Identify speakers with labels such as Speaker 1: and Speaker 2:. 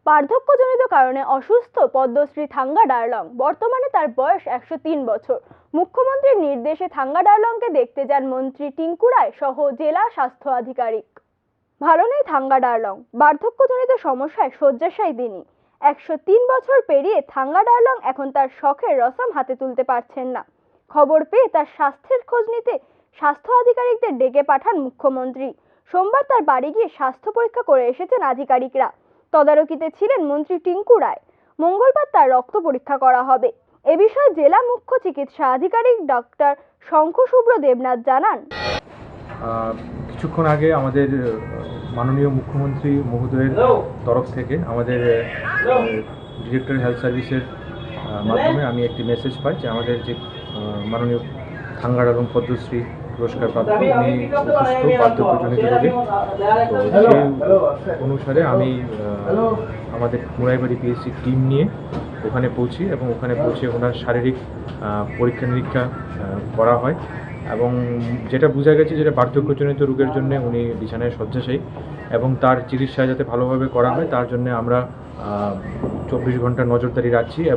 Speaker 1: বার্ধক্যজনিত কারণে অসুস্থ পদ্মশ্রী থাঙ্গা ডারলং। বর্তমানে তার বয়স 103 বছর। মুখ্যমন্ত্রীর নির্দেশে থাঙ্গা ডারলংকে দেখতে যান মন্ত্রী টিঙ্কু রায় সহ জেলা স্বাস্থ্য আধিকারিক। ভালো নেই থাঙ্গা ডারলং, বার্ধক্যজনিত সমস্যায় শয্যাশায়ী তিনি। 103 বছর পেরিয়ে থাঙ্গা ডারলং এখন তার শখের রসম হাতে তুলতে পারছেন না। খবর পেয়ে তার স্বাস্থ্যের খোঁজ নিতে স্বাস্থ্য আধিকারিকদের ডেকে পাঠান মুখ্যমন্ত্রী। সোমবার তার বাড়ি গিয়ে স্বাস্থ্য পরীক্ষা করে এসেছেন আধিকারিকরা। তদারকিতে ছিলেন মন্ত্রী টিঙ্কু রায়। মঙ্গলবার তার রক্ত পরীক্ষা করা হবে। এ বিষয়ে জেলা মুখ্য চিকিৎসা আধিকারিক ডক্টর শঙ্খশুভ্র দেবনাথ জানান,
Speaker 2: কিছুক্ষণ আগে আমাদের মাননীয় মুখ্যমন্ত্রী মহোদয়ের তরফ থেকে আমাদের ডিরেক্টর হেলথ সার্ভিসের মাধ্যমে আমি একটি মেসেজ পাই যে আমাদের যে মাননীয় থাঙ্গা ডারলং পদ্মশ্রী পুরস্কার প্রাপ্ত উনি অসুস্থ বার্ধক্যজনিত রোগে। তো সেই অনুসারে আমি আমাদের মুরাইবাড়ি পিএসসি টিম নিয়ে ওখানে পৌঁছি এবং ওখানে পৌঁছে ওনার শারীরিক পরীক্ষা নিরীক্ষা করা হয় এবং যেটা বোঝা গেছে যেটা বার্ধক্যজনিত রোগের জন্য উনি বিছানায় শয্যাশায়ী এবং তার চিকিৎসা যাতে ভালোভাবে করা হয় তার জন্য আমরা 24 ঘন্টা নজরদারি রাখছি।